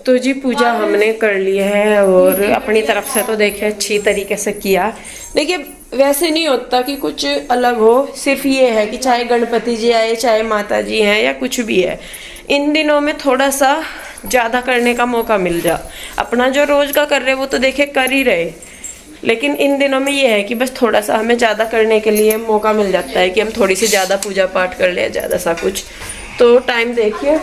तो जी पूजा हमने कर ली है और अपनी तरफ से तो देखिए अच्छी तरीके से किया। देखिए वैसे नहीं होता कि कुछ अलग हो, सिर्फ ये है कि चाहे गणपति जी आए चाहे माता जी हैं या कुछ भी है, इन दिनों में थोड़ा सा ज़्यादा करने का मौका मिल जा। अपना जो रोज का कर रहे वो तो देखिए कर ही रहे, लेकिन इन दिनों में ये है कि बस थोड़ा सा हमें ज़्यादा करने के लिए मौका मिल जाता है कि हम थोड़ी सी ज़्यादा पूजा पाठ कर ले, ज़्यादा सा कुछ। तो टाइम देखिए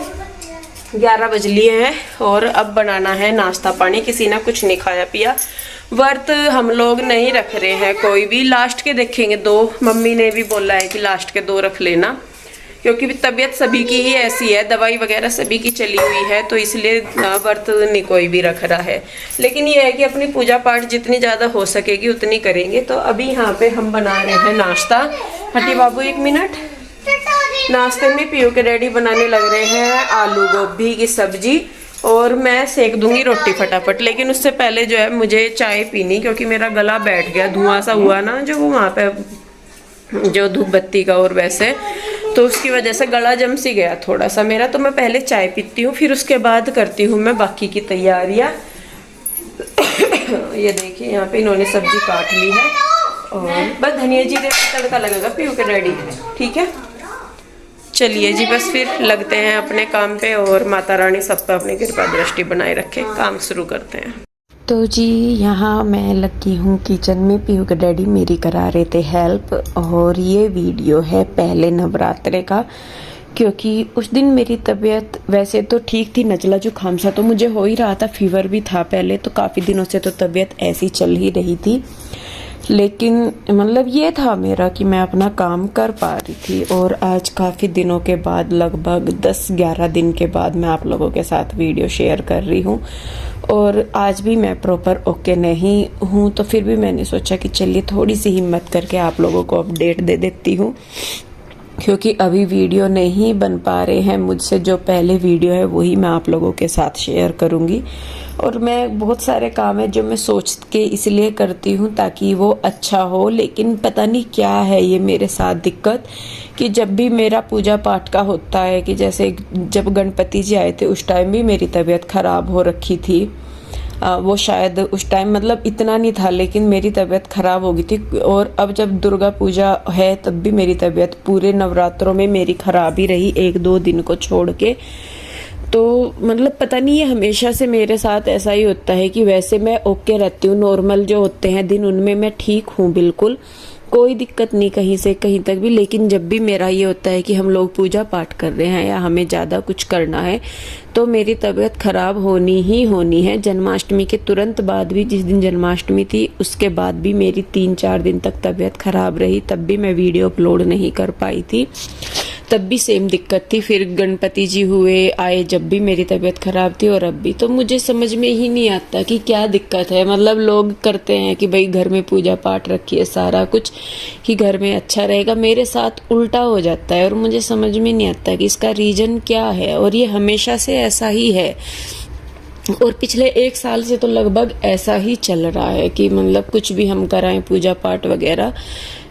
11 बज लिए हैं और अब बनाना है नाश्ता पानी। किसी ने कुछ नहीं खाया पिया, व्रत हम लोग नहीं रख रहे हैं कोई भी। लास्ट के देखेंगे 2, मम्मी ने भी बोला है कि लास्ट के 2 रख लेना, क्योंकि तबीयत सभी की ही ऐसी है, दवाई वगैरह सभी की चली हुई है, तो इसलिए व्रत नहीं कोई भी रख रहा है। लेकिन ये है कि अपनी पूजा पाठ जितनी ज़्यादा हो सकेगी उतनी करेंगे। तो अभी यहाँ पे हम बना रहे हैं नाश्ता। हटी बाबू 1 मिनट। नाश्ते में पीयू के डैडी बनाने लग रहे हैं आलू गोभी की सब्जी और मैं सेक दूंगी रोटी फटाफट। लेकिन उससे पहले जो है मुझे चाय पीनी, क्योंकि मेरा गला बैठ गया, धुआं सा हुआ ना जो वो वहाँ पे जो धूप बत्ती का, और वैसे तो उसकी वजह से गला जम सी गया थोड़ा सा मेरा। तो मैं पहले चाय पीती हूँ, फिर उसके बाद करती हूँ मैं बाकी की तैयारियाँ। ये देखिए यहाँ पे इन्होंने सब्जी काट ली है और बस धनिया जीरे का तड़का लगेगा पीयू के डैडी। ठीक है, चलिए जी बस फिर लगते हैं अपने काम पे और माता रानी सब पे अपनी कृपा दृष्टि बनाए रखे। काम शुरू करते हैं। तो जी यहाँ मैं लगी हूँ किचन में, पीयू के डैडी मेरी करा रहे थे हेल्प। और ये वीडियो है पहले नवरात्रे का, क्योंकि उस दिन मेरी तबीयत वैसे तो ठीक थी, नचला जुकाम सा तो मुझे हो ही रहा था, फीवर भी था पहले, तो काफ़ी दिनों से तो तबीयत ऐसी चल ही रही थी। लेकिन मतलब ये था मेरा कि मैं अपना काम कर पा रही थी। और आज काफ़ी दिनों के बाद, लगभग 10-11 दिन के बाद मैं आप लोगों के साथ वीडियो शेयर कर रही हूँ। और आज भी मैं प्रॉपर ओके नहीं हूँ, तो फिर भी मैंने सोचा कि चलिए थोड़ी सी हिम्मत करके आप लोगों को अपडेट दे देती हूँ, क्योंकि अभी वीडियो नहीं बन पा रहे हैं मुझसे। जो पहले वीडियो है वही मैं आप लोगों के साथ शेयर करूँगी। और मैं बहुत सारे काम है जो मैं सोच के इसलिए करती हूँ ताकि वो अच्छा हो। लेकिन पता नहीं क्या है ये मेरे साथ दिक्कत, कि जब भी मेरा पूजा पाठ का होता है, कि जैसे जब गणपति जी आए थे उस टाइम भी मेरी तबीयत ख़राब हो रखी थी। वो शायद उस टाइम मतलब इतना नहीं था, लेकिन मेरी तबीयत ख़राब हो गई थी। और अब जब दुर्गा पूजा है तब भी मेरी तबीयत पूरे नवरात्रों में मेरी ख़राब ही रही, 1-2 दिन को छोड़ के। तो मतलब पता नहीं ये हमेशा से मेरे साथ ऐसा ही होता है कि वैसे मैं ओके रहती हूँ, नॉर्मल जो होते हैं दिन उनमें मैं ठीक हूँ, बिल्कुल कोई दिक्कत नहीं कहीं से कहीं तक भी। लेकिन जब भी मेरा ये होता है कि हम लोग पूजा पाठ कर रहे हैं या हमें ज़्यादा कुछ करना है, तो मेरी तबीयत ख़राब होनी ही होनी है। जन्माष्टमी के तुरंत बाद भी, जिस दिन जन्माष्टमी थी उसके बाद भी मेरी 3-4 दिन तक तबीयत ख़राब रही, तब भी मैं वीडियो अपलोड नहीं कर पाई थी, तब भी सेम दिक्कत थी। फिर गणपति जी हुए आए जब भी मेरी तबीयत ख़राब थी, और अब भी। तो मुझे समझ में ही नहीं आता कि क्या दिक्कत है। मतलब लोग करते हैं कि भाई घर में पूजा पाठ रखिए, सारा कुछ कि घर में अच्छा रहेगा, मेरे साथ उल्टा हो जाता है और मुझे समझ में नहीं आता कि इसका रीज़न क्या है। और ये हमेशा से ऐसा ही है, और पिछले 1 साल से तो लगभग ऐसा ही चल रहा है कि मतलब कुछ भी हम कराएं पूजा पाठ वगैरह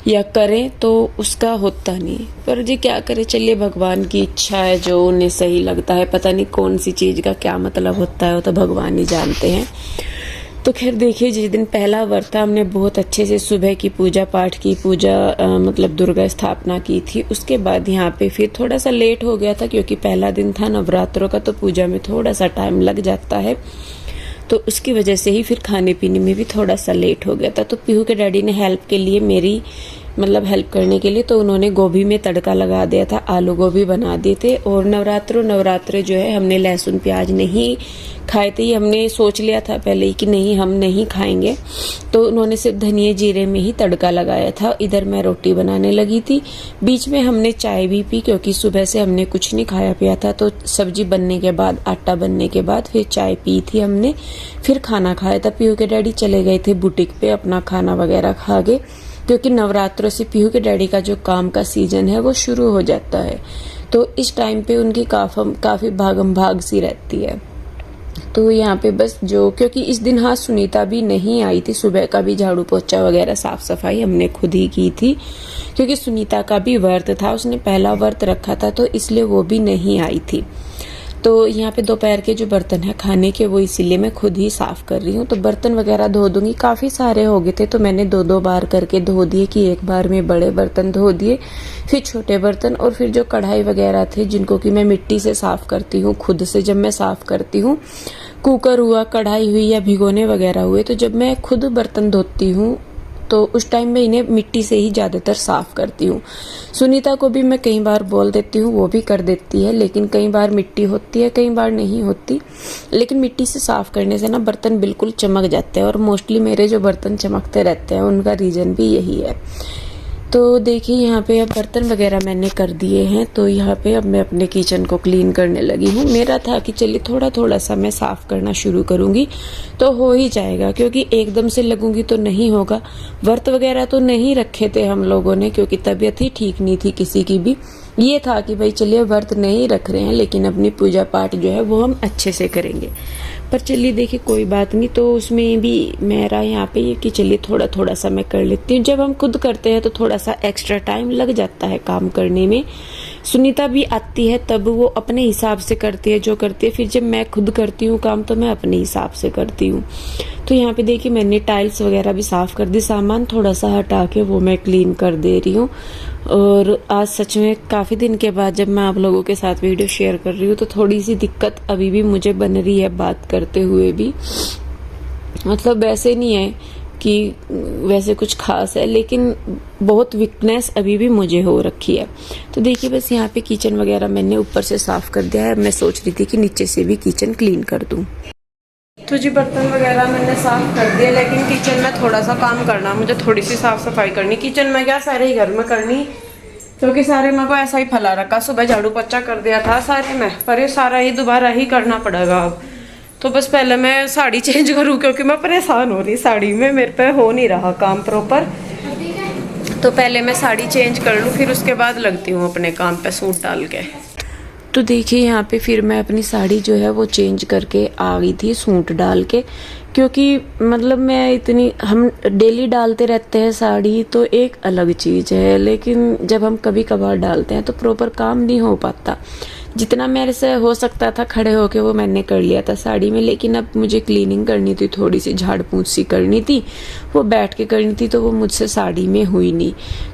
या करें तो उसका होता नहीं। पर जी क्या करें, चलिए भगवान की इच्छा है, जो उन्हें सही लगता है। पता नहीं कौन सी चीज़ का क्या मतलब होता है, वो तो भगवान ही जानते हैं। तो खैर देखिए, जिस दिन पहला व्रत था हमने बहुत अच्छे से सुबह की पूजा पाठ की, मतलब दुर्गा स्थापना की थी। उसके बाद यहाँ पे फिर थोड़ा सा लेट हो गया था, क्योंकि पहला दिन था नवरात्रों का, तो पूजा में थोड़ा सा टाइम लग जाता है, तो उसकी वजह से ही फिर खाने पीने में भी थोड़ा सा लेट हो गया था। तो पीहू के डैडी ने हेल्प के लिए मेरी हेल्प करने के लिए, तो उन्होंने गोभी में तड़का लगा दिया था, आलू गोभी बना दिए थे। और नवरात्रे जो है हमने लहसुन प्याज नहीं खाए थे, ये हमने सोच लिया था पहले ही कि नहीं हम नहीं खाएंगे, तो उन्होंने सिर्फ धनिया जीरे में ही तड़का लगाया था। इधर मैं रोटी बनाने लगी थी, बीच में हमने चाय भी पी, क्योंकि सुबह से हमने कुछ नहीं खाया पिया था। तो सब्जी बनने के बाद, आटा बनने के बाद फिर चाय पी थी हमने, फिर खाना खाया था। पीहू के डैडी चले गए थे बुटीक पे अपना खाना वगैरह खा के, क्योंकि नवरात्रों से पीहू के डैडी का जो काम का सीजन है वो शुरू हो जाता है, तो इस टाइम पे उनकी काफ़ी भागम भाग सी रहती है। तो यहाँ पे बस क्योंकि इस दिन हाँ सुनीता भी नहीं आई थी, सुबह का भी झाड़ू पोछा वगैरह साफ सफाई हमने खुद ही की थी, क्योंकि सुनीता का भी व्रत था, उसने पहला व्रत रखा था, तो इसलिए वो भी नहीं आई थी। तो यहाँ पे दोपहर के जो बर्तन है खाने के वो इसीलिए मैं खुद ही साफ कर रही हूँ। तो बर्तन वगैरह धो दूंगी, काफ़ी सारे हो गए थे तो मैंने 2-2 बार करके धो दिए कि एक बार में बड़े बर्तन धो दिए, फिर छोटे बर्तन, और फिर जो कढ़ाई वगैरह थे जिनको कि मैं मिट्टी से साफ करती हूँ खुद से। जब मैं साफ करती हूँ, कुकर हुआ, कढ़ाई हुई या भिगोने वगैरह हुए, तो जब मैं खुद बर्तन धोती हूँ तो उस टाइम में इन्हें मिट्टी से ही ज़्यादातर साफ़ करती हूँ। सुनीता को भी मैं कई बार बोल देती हूँ, वो भी कर देती है, लेकिन कई बार मिट्टी होती है, कई बार नहीं होती। लेकिन मिट्टी से साफ़ करने से ना बर्तन बिल्कुल चमक जाते हैं, और मोस्टली मेरे जो बर्तन चमकते रहते हैं उनका रीज़न भी यही है। तो देखिए यहाँ पे अब बर्तन वगैरह मैंने कर दिए हैं, तो यहाँ पे अब मैं अपने किचन को क्लीन करने लगी हूँ। मेरा था कि चलिए थोड़ा थोड़ा सा मैं साफ़ करना शुरू करूँगी तो हो ही जाएगा, क्योंकि एकदम से लगूंगी तो नहीं होगा। व्रत वगैरह तो नहीं रखे थे हम लोगों ने, क्योंकि तबीयत ही ठीक नहीं थी किसी की भी। ये था कि भाई चलिए व्रत नहीं रख रहे हैं, लेकिन अपनी पूजा पाठ जो है वो हम अच्छे से करेंगे। पर चलिए देखिए कोई बात नहीं, तो उसमें भी मेरा यहाँ पे ये कि चलिए थोड़ा थोड़ा सा मैं कर लेती हूँ। जब हम खुद करते हैं तो थोड़ा सा एक्स्ट्रा टाइम लग जाता है काम करने में। सुनीता भी आती है तब वो अपने हिसाब से करती है जो करती है, फिर जब मैं खुद करती हूँ काम तो मैं अपने हिसाब से करती हूँ। तो यहाँ पे देखिए मैंने टाइल्स वगैरह भी साफ कर दी, सामान थोड़ा सा हटा के वो मैं क्लीन कर दे रही हूँ। और आज सच में काफ़ी दिन के बाद जब मैं आप लोगों के साथ वीडियो शेयर कर रही हूँ तो थोड़ी सी दिक्कत अभी भी मुझे बन रही है बात करते हुए भी। मतलब वैसे नहीं है कि वैसे कुछ खास है, लेकिन बहुत वीकनेस अभी भी मुझे हो रखी है। तो देखिए बस यहाँ पे किचन वगैरह मैंने ऊपर से साफ कर दिया है। मैं सोच रही थी कि नीचे से भी किचन क्लीन कर दूँ। तो जी बर्तन वगैरह मैंने साफ़ कर दिया, लेकिन किचन में थोड़ा सा काम करना, मुझे थोड़ी सी साफ़ सफाई करनी। किचन में क्या सारे ही घर में करनी, क्योंकि सारे मेरे को ऐसा ही फैला रखा। सुबह झाड़ू पोछा कर दिया था सारे में, पर ये सारा ही दोबारा ही करना पड़ेगा अब। तो बस पहले मैं साड़ी चेंज करूँ, क्योंकि मैं परेशान हो रही साड़ी में, मेरे पे हो नहीं रहा काम प्रॉपर। तो पहले मैं साड़ी चेंज कर लूँ, फिर उसके बाद लगती हूँ अपने काम पे सूट डाल के। तो देखिए यहाँ पे फिर मैं अपनी साड़ी जो है वो चेंज करके आ गई थी सूट डाल के, क्योंकि मतलब मैं इतनी, हम डेली डालते रहते हैं साड़ी तो एक अलग चीज़ है, लेकिन जब हम कभी कभार डालते हैं तो प्रॉपर काम नहीं हो पाता। जितना मेरे से हो सकता था खड़े होके वो मैंने कर लिया था साड़ी में, लेकिन अब मुझे क्लीनिंग करनी थी, थोड़ी सी झाड़ पूछ सी करनी थी, वो बैठ के करनी थी, तो वो मुझसे साड़ी में हुई नहीं।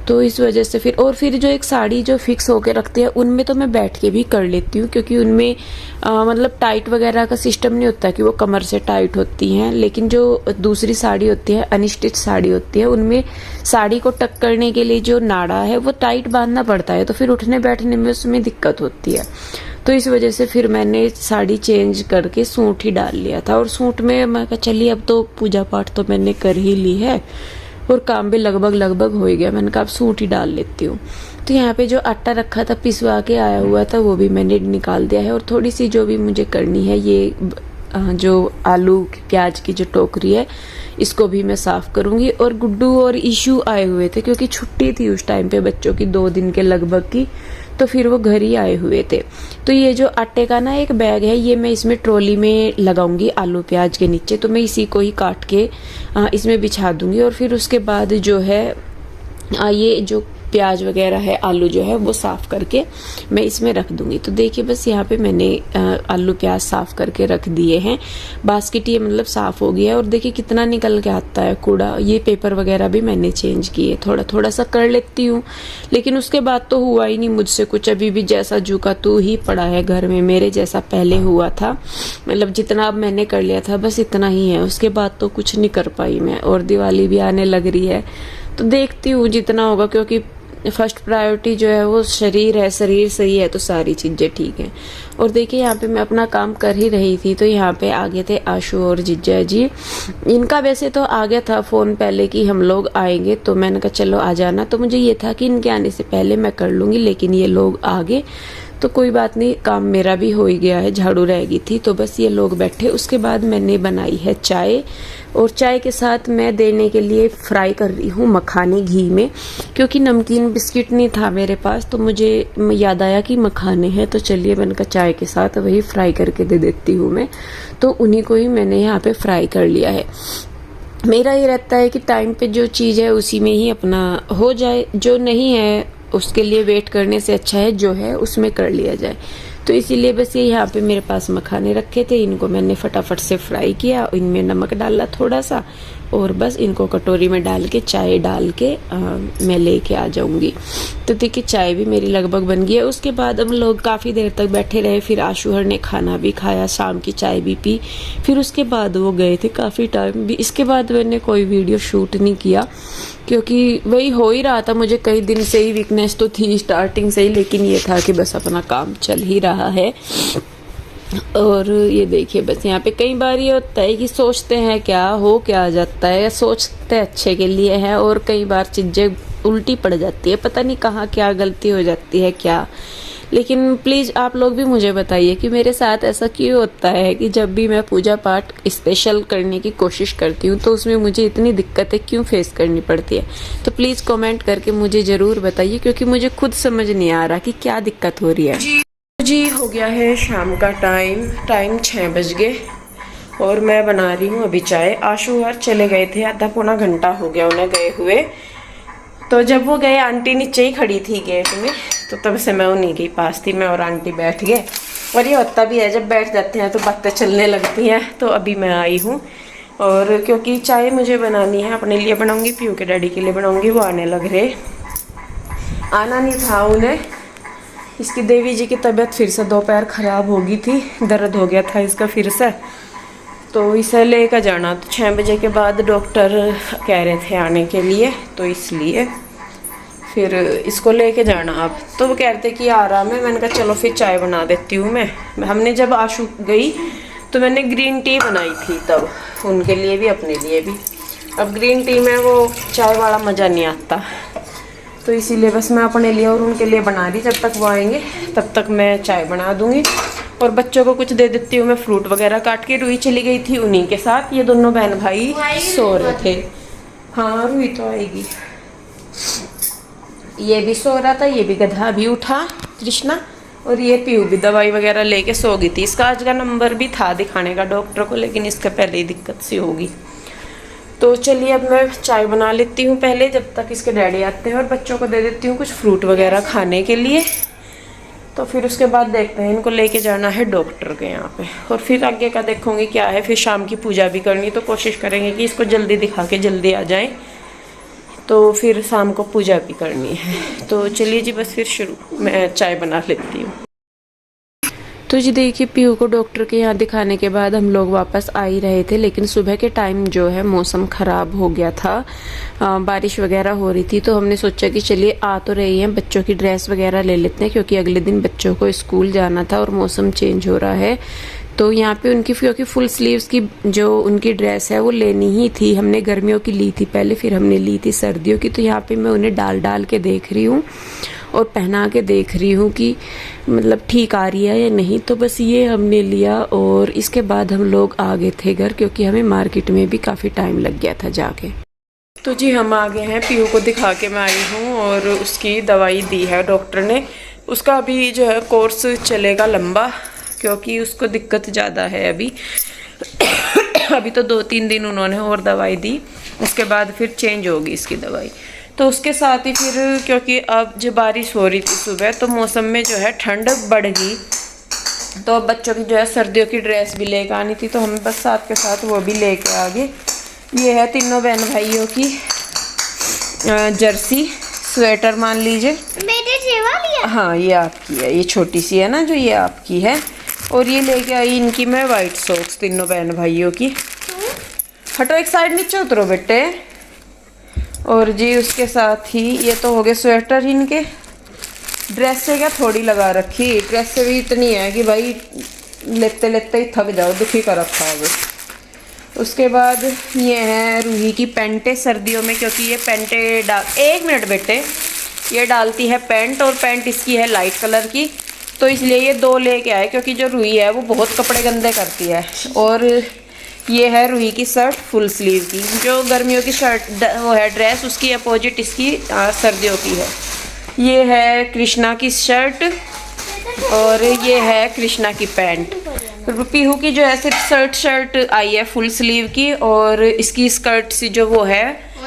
तो इस वजह से फिर जो एक साड़ी जो फिक्स होके रखते हैं उनमें तो मैं बैठ के भी कर लेती हूँ, क्योंकि उनमें मतलब टाइट वगैरह का सिस्टम नहीं होता कि वो कमर से टाइट होती हैं। लेकिन जो दूसरी साड़ी होती है, अनस्टिच साड़ी होती है, उनमें साड़ी को टक करने के लिए जो नाड़ा है वो टाइट बांधना पड़ता है, तो फिर उठने बैठने में उसमें दिक्कत होती है। तो इस वजह से फिर मैंने साड़ी चेंज करके सूट ही डाल लिया था। और सूट में मैं कहा चलिए अब तो पूजा पाठ तो मैंने कर ही ली है और काम भी लगभग हो ही गया, मैंने कहा अब सूट ही डाल लेती हूँ। तो यहाँ पे जो आटा रखा था पिसवा के आया हुआ था वो भी मैंने निकाल दिया है, और थोड़ी सी जो भी मुझे करनी है, ये जो आलू प्याज की जो टोकरी है इसको भी मैं साफ करूंगी। और गुड्डू और इशू आए हुए थे, क्योंकि छुट्टी थी उस टाइम पे बच्चों की 2 दिन के लगभग की, तो फिर वो घर ही आए हुए थे। तो ये जो आटे का ना एक बैग है, ये मैं इसमें ट्रॉली में लगाऊंगी आलू प्याज के नीचे, तो मैं इसी को ही काट के इसमें बिछा दूंगी। और फिर उसके बाद जो है ये जो प्याज वगैरह है, आलू जो है वो साफ करके मैं इसमें रख दूंगी। तो देखिए बस यहाँ पे मैंने आलू प्याज साफ करके रख दिए हैं। बास्केट ये मतलब साफ हो गया है, और देखिए कितना निकल के आता है कूड़ा। ये पेपर वगैरह भी मैंने चेंज किए, थोड़ा थोड़ा सा कर लेती हूँ, लेकिन उसके बाद तो हुआ ही नहीं मुझसे कुछ। अभी भी जैसा जू का तू ही पड़ा है घर में, मेरे जैसा पहले हुआ था। मतलब जितना अब मैंने कर लिया था बस इतना ही है, उसके बाद तो कुछ नहीं कर पाई मैं। और दिवाली भी आने लग रही है, तो देखती हूँ जितना होगा, क्योंकि फर्स्ट प्रायोरिटी जो है वो शरीर है, शरीर सही है तो सारी चीज़ें ठीक हैं। और देखिए यहाँ पे मैं अपना काम कर ही रही थी, तो यहाँ पे आगे थे आशु और जिज्जा जी। इनका वैसे तो आ गया था फ़ोन पहले कि हम लोग आएंगे, तो मैंने कहा चलो आ जाना। तो मुझे ये था कि इनके आने से पहले मैं कर लूँगी, लेकिन ये लोग आ गए तो कोई बात नहीं, काम मेरा भी हो ही गया है, झाड़ू रह गई थी। तो बस ये लोग बैठे, उसके बाद मैंने बनाई है चाय, और चाय के साथ मैं देने के लिए फ्राई कर रही हूँ मखाने घी में, क्योंकि नमकीन बिस्किट नहीं था मेरे पास, तो मुझे याद आया कि मखाने हैं, तो चलिए मैंने कहा चाय के साथ वही फ्राई करके दे देती हूँ मैं। तो उन्हीं को ही मैंने यहाँ पे फ्राई कर लिया है। मेरा ये रहता है कि टाइम पे जो चीज़ है उसी में ही अपना हो जाए, जो नहीं है उसके लिए वेट करने से अच्छा है जो है उसमें कर लिया जाए। तो इसीलिए बस ये यहाँ पे मेरे पास मखाने रखे थे, इनको मैंने फटाफट से फ्राई किया, इनमें नमक डाला थोड़ा सा और बस इनको कटोरी में डाल के चाय डाल के मैं लेके आ जाऊंगी। तो देखिए चाय भी मेरी लगभग बन गई है। उसके बाद हम लोग काफ़ी देर तक बैठे रहे, फिर आशुहर ने खाना भी खाया, शाम की चाय भी पी, फिर उसके बाद वो गए थे काफ़ी टाइम भी। इसके बाद मैंने कोई वीडियो शूट नहीं किया क्योंकि वही हो ही रहा था, मुझे कई दिन से ही वीकनेस तो थी स्टार्टिंग से ही, लेकिन ये था कि बस अपना काम चल ही रहा है। और ये देखिए बस यहाँ पे कई बार ये होता है कि सोचते हैं क्या हो क्या जाता है, या सोचते अच्छे के लिए है और कई बार चीज़ें उल्टी पड़ जाती है, पता नहीं कहाँ क्या गलती हो जाती है क्या। लेकिन प्लीज़ आप लोग भी मुझे बताइए कि मेरे साथ ऐसा क्यों होता है कि जब भी मैं पूजा पाठ स्पेशल करने की कोशिश करती हूँ तो उसमें मुझे इतनी दिक्कतें क्यों फेस करनी पड़ती है। तो प्लीज़ कमेंट करके मुझे ज़रूर बताइए क्योंकि मुझे खुद समझ नहीं आ रहा कि क्या दिक्कत हो रही है। जी हो गया है शाम का टाइम 6 बज गए और मैं बना रही हूँ अभी चाय। आशु हर चले गए थे, आधा पौना घंटा हो गया उन्हें गए हुए। तो जब वो गए आंटी नीचे ही खड़ी थी गेट में, तो तब से मैं उन्हीं के पास थी, मैं और आंटी बैठ गए। और ये होता भी है जब बैठ जाते हैं तो बातें चलने लगती हैं। तो अभी मैं आई हूँ और क्योंकि चाय मुझे बनानी है, अपने लिए बनाऊँगी, पीयू के डैडी के लिए बनाऊँगी। वो आने लग रहे, आना नहीं था उन्हें, इसकी देवी जी की तबीयत फिर से दोपहर ख़राब हो गई थी, दर्द हो गया था इसका फिर से, तो इसे लेकर जाना। तो 6 बजे के बाद डॉक्टर कह रहे थे आने के लिए, तो इसलिए फिर इसको लेके जाना अब। तो वो कह रहे थे कि आराम है, मैंने कहा चलो फिर चाय बना देती हूँ मैं। हमने जब आशु गई तो मैंने ग्रीन टी बनाई थी तब, उनके लिए भी अपने लिए भी। अब ग्रीन टी में वो चाय वाला मज़ा नहीं आता, तो इसीलिए बस मैं अपने लिए और उनके लिए बना रही। जब तक वो आएंगे तब तक मैं चाय बना दूंगी और बच्चों को कुछ दे देती हूँ मैं, फ्रूट वगैरह काट के। रूही चली गई थी उन्हीं के साथ, ये दोनों बहन भाई सो रहे थे। हाँ रूही तो आएगी, ये भी सो रहा था, ये भी गधा भी उठा कृष्णा, और ये पीयू भी दवाई वगैरह लेके सो गई थी। इसका आज का नंबर भी था दिखाने का डॉक्टर को, लेकिन इसका पहले ही दिक्कत सी होगी। तो चलिए अब मैं चाय बना लेती हूँ पहले, जब तक इसके डैडी आते हैं, और बच्चों को दे देती हूँ कुछ फ्रूट वगैरह खाने के लिए। तो फिर उसके बाद देखते हैं, इनको लेके जाना है डॉक्टर के यहाँ पे, और फिर आगे का देखूँगी क्या है। फिर शाम की पूजा भी करनी, तो कोशिश करेंगे कि इसको जल्दी दिखा के जल्दी आ जाएं, तो फिर शाम को पूजा भी करनी है। तो चलिए जी बस फिर शुरू, मैं चाय बना लेती हूँ। तो जी देखिए पीयू को डॉक्टर के यहाँ दिखाने के बाद हम लोग वापस आ ही रहे थे, लेकिन सुबह के टाइम जो है मौसम ख़राब हो गया था, बारिश वगैरह हो रही थी। तो हमने सोचा कि चलिए आ तो रही हैं, बच्चों की ड्रेस वगैरह ले लेते हैं, क्योंकि अगले दिन बच्चों को स्कूल जाना था और मौसम चेंज हो रहा है। तो यहाँ पे उनकी क्योंकि फुल स्लीव्स की जो उनकी ड्रेस है वो लेनी ही थी, हमने गर्मियों की ली थी पहले, फिर हमने ली थी सर्दियों की। तो यहाँ पे मैं उन्हें डाल के देख रही हूँ और पहना के देख रही हूँ कि मतलब ठीक आ रही है या नहीं। तो बस ये हमने लिया और इसके बाद हम लोग आ गए थे घर, क्योंकि हमें मार्केट में भी काफ़ी टाइम लग गया था जाके। तो जी हम आ गए हैं, पीयू को दिखा के मैं आई हूँ और उसकी दवाई दी है डॉक्टर ने। उसका अभी जो है कोर्स चलेगा लंबा, क्योंकि उसको दिक्कत ज़्यादा है अभी। अभी तो 2-3 दिन उन्होंने और दवाई दी, उसके बाद फिर चेंज होगी इसकी दवाई। तो उसके साथ ही फिर क्योंकि अब जब बारिश हो रही थी सुबह, तो मौसम में जो है ठंड बढ़ गई, तो अब बच्चों की जो है सर्दियों की ड्रेस भी लेकर आनी थी, तो हम बस साथ के साथ वो भी लेके आ गए। ये है तीनों बहन भाइयों की जर्सी स्वेटर मान लीजिए। हाँ ये आपकी है, ये छोटी सी है ना जो, ये आपकी है। और ये लेके आई इनकी मैं वाइट सॉक्स, तीनों बहन भाइयों की। हटो एक साइड, नीचे उतरो बेटे। और जी उसके साथ ही ये तो हो गए स्वेटर इनके। ड्रेस से क्या थोड़ी लगा रखी, ड्रेस से भी इतनी है कि भाई लेते लेते ही थक जाओ, दुखी कर रखा है। उसके बाद ये है रूही की पैंटें सर्दियों में, क्योंकि ये पैंटें एक मिनट बेटे, ये डालती है पैंट, और पैंट इसकी है लाइट कलर की, तो इसलिए ये 2 लेके आए, क्योंकि जो रूही है वो बहुत कपड़े गंदे करती है। और ये है रूही की शर्ट फुल स्लीव की, जो गर्मियों की शर्ट वो है ड्रेस, उसकी अपोजिट इसकी सर्दियों की है। ये है कृष्णा की शर्ट और ये है कृष्णा की पैंट। पीहू की जो है सिर्फ शर्ट आई है फुल स्लीव की, और इसकी स्कर्ट सी जो वो है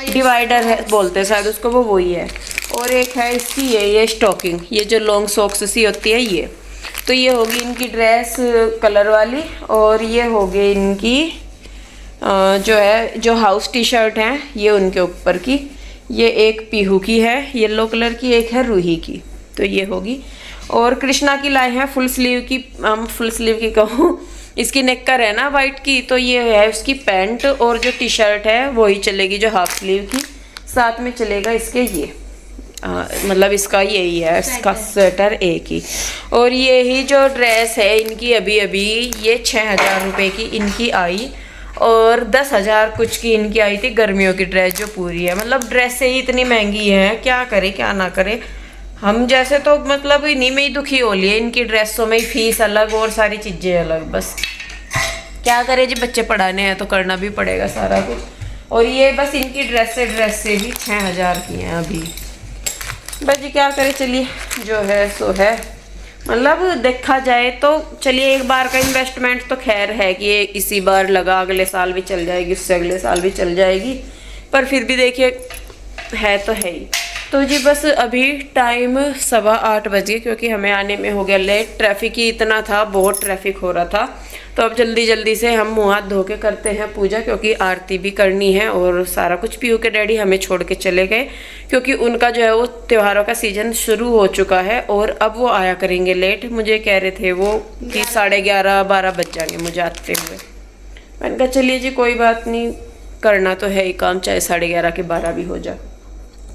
डिवाइडर है बोलते हैं शायद उसको, वो वही है। और एक है इसकी ये स्टॉकिंग, ये जो लॉन्ग सॉक्स सी होती है ये। तो तो ये होगी इनकी ड्रेस कलर वाली, और ये हो गई इनकी जो है जो हाउस टी शर्ट है ये उनके ऊपर की। ये एक पीहू की है येलो कलर की, एक है रूही की, तो ये होगी। और कृष्णा की लाए हैं फुल स्लीव की, फुल स्लीव की कहूँ, इसकी नेकर है ना वाइट की, तो ये है उसकी पैंट, और जो टी शर्ट है वही चलेगी जो हाफ स्लीव की। साथ में चलेगा इसके ये मतलब इसका यही है, इसका स्वेटर एक ही। और ये ही जो ड्रेस है इनकी अभी अभी ये 6,000 रुपये की इनकी आई, और 10,000 कुछ की इनकी आई थी गर्मियों की ड्रेस जो पूरी है। मतलब ड्रेसें ही इतनी महंगी हैं, क्या करे क्या ना करे। हम जैसे तो मतलब इन्हीं में ही दुखी हो लिए, इनकी ड्रेसों में ही फीस अलग और सारी चीज़ें अलग। बस क्या करे जी, बच्चे पढ़ाने हैं तो करना भी पड़ेगा सारा कुछ। और ये बस इनकी ड्रेसें ही 6,000 की हैं अभी। बस जी क्या करे, चलिए जो है सो है। मतलब देखा जाए तो चलिए एक बार का इन्वेस्टमेंट तो खैर है कि ये इसी बार लगा, अगले साल भी चल जाएगी, उससे अगले साल भी चल जाएगी, पर फिर भी देखिए है तो है ही। तो जी बस अभी टाइम 7:15 बज गए, क्योंकि हमें आने में हो गया लेट। ट्रैफिक ही इतना था, बहुत ट्रैफिक हो रहा था। तो अब जल्दी जल्दी से हम मुँह हाथ धो के करते हैं पूजा, क्योंकि आरती भी करनी है और सारा कुछ। पीयू के डैडी हमें छोड़ के चले गए, क्योंकि उनका जो है वो त्योहारों का सीजन शुरू हो चुका है, और अब वो आया करेंगे लेट। मुझे कह रहे थे वो कि 11:30-12 बज जाएंगे मुझे आते हुए। मैंने कहा चलिए जी कोई बात नहीं, करना तो है ही काम, चाहे 11:30 के 12 भी हो जाए।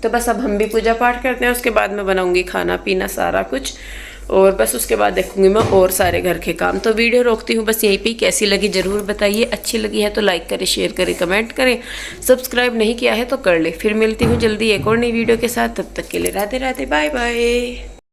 तो बस अब हम भी पूजा पाठ करते हैं, उसके बाद मैं बनाऊंगी खाना पीना सारा कुछ, और बस उसके बाद देखूंगी मैं और सारे घर के काम। तो वीडियो रोकती हूँ बस यहीं पे। कैसी लगी ज़रूर बताइए, अच्छी लगी है तो लाइक करें, शेयर करें, कमेंट करें, सब्सक्राइब नहीं किया है तो कर ले। फिर मिलती हूँ जल्दी एक और नई वीडियो के साथ, तब तक के लिए राधे राधे, बाय बाय।